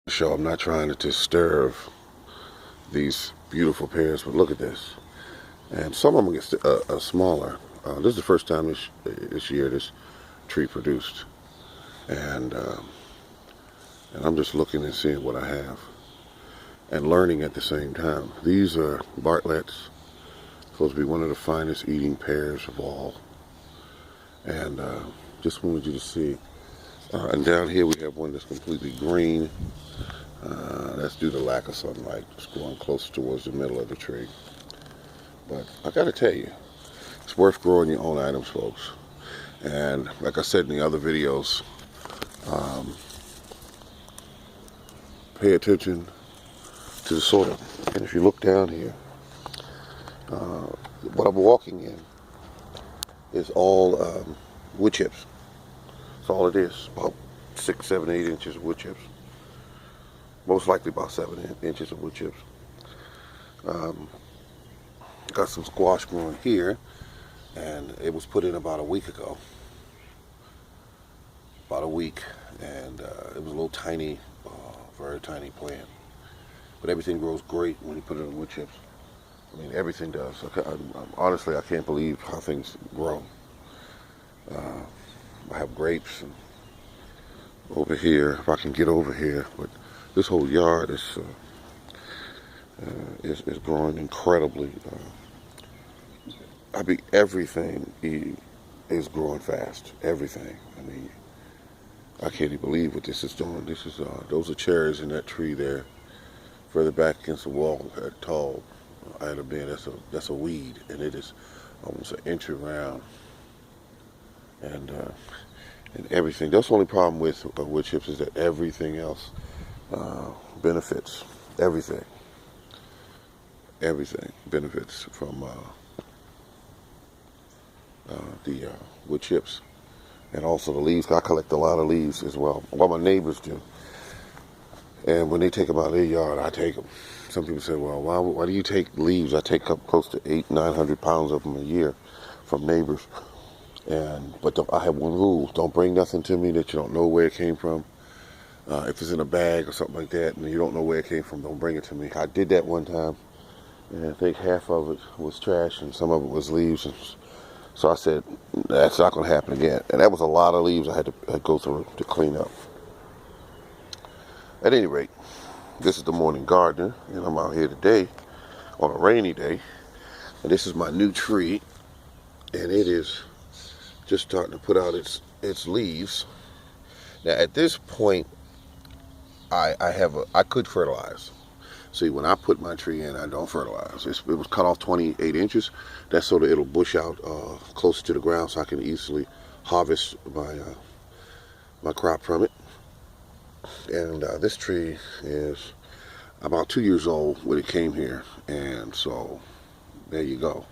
So I'm not trying to disturb these beautiful pears, but look at this. And some of them get smaller. This is the first time this year this tree produced, and I'm just looking and seeing what I have and learning at the same time. These are Bartlett's, supposed to be one of the finest eating pears of all, and just wanted you to see. And down here we have one that's completely green. That's due to lack of sunlight. It's going closer towards the middle of the tree. But I gotta tell you, it's worth growing your own items, folks. And like I said in the other videos, pay attention to the soil. And if you look down here, what I'm walking in is all wood chips. That's all it is. About 6, 7, 8 inches of wood chips. Most likely about 7 inches of wood chips. Got some squash growing here, and it was put in about a week ago. About a week, and it was a little tiny, very tiny plant. But everything grows great when you put it in wood chips. I mean, everything does. Honestly, I can't believe how things grow. I have grapes and over here, if I can get over here, but this whole yard is growing incredibly. Everything is growing fast. Everything. I mean, I can't even believe what this is doing. This is those are cherries in that tree there, further back against the wall, tall. I had been. That's a weed, and it is almost an inch around, and everything. That's the only problem with wood chips is that everything else benefits. Everything benefits from the wood chips, and also the leaves. I collect a lot of leaves as well. Well, my neighbors do, and when they take them out of their yard, I take them. Some people say, "Well, why do you take leaves?" I take up close to 800-900 pounds of them a year from neighbors. But I have one rule: don't bring nothing to me that you don't know where it came from. If it's in a bag or something like that, and you don't know where it came from, don't bring it to me. I did that one time, and I think half of it was trash, and some of it was leaves. So I said, that's not going to happen again. And that was a lot of leaves I had to go through to clean up. At any rate, this is the Morning Gardener, and I'm out here today on a rainy day. And this is my new tree, and it is just starting to put out its leaves. Now at this point, I could fertilize. See, when I put my tree in, I don't fertilize. It was cut off 28 inches. That's so that it'll bush out closer to the ground, so I can easily harvest my crop from it. And this tree is about 2 years old when it came here, and so there you go.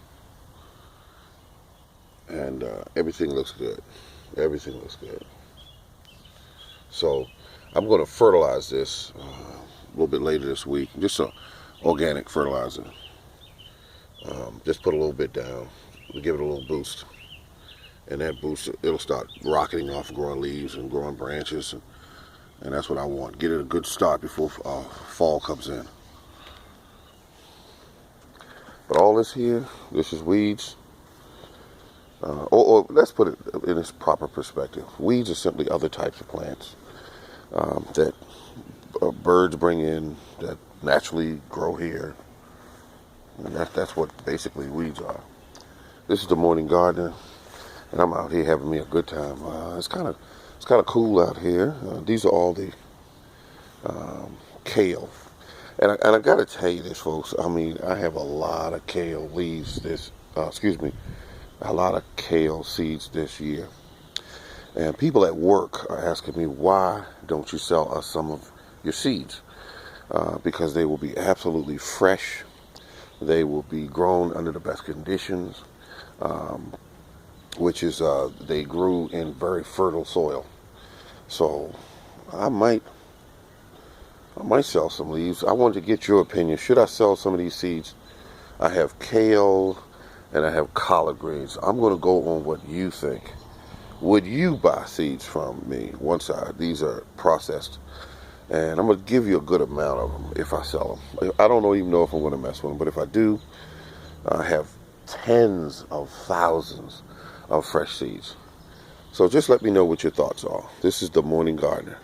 And everything looks good. Everything looks good. So I'm going to fertilize this a little bit later this week. Just some organic fertilizer. Just put a little bit down to give it a little boost. And that boost, it'll start rocketing off, growing leaves and growing branches. And that's what I want. Get it a good start before fall comes in. But all this here, this is weeds. Or let's put it in its proper perspective. Weeds are simply other types of plants that birds bring in that naturally grow here. And that's what basically weeds are. This is the Morning Gardener, and I'm out here having me a good time. It's kind of cool out here. These are all the kale, and I got to tell you this, folks. I mean, I have a lot of kale leaves. A lot of kale seeds this year, and people at work are asking me, why don't you sell us some of your seeds? Because they will be absolutely fresh. They will be grown under the best conditions, which is they grew in very fertile soil. So I might sell some leaves. I wanted to get your opinion. Should I sell some of these seeds? I have kale and I have collard greens. I'm going to go on what you think. Would you buy seeds from me once these are processed And I'm going to give you a good amount of them if I sell them. I don't even know if I'm going to mess with them, but if I do, I have tens of thousands of fresh seeds. So just let me know what your thoughts are. This is the Morning Gardener.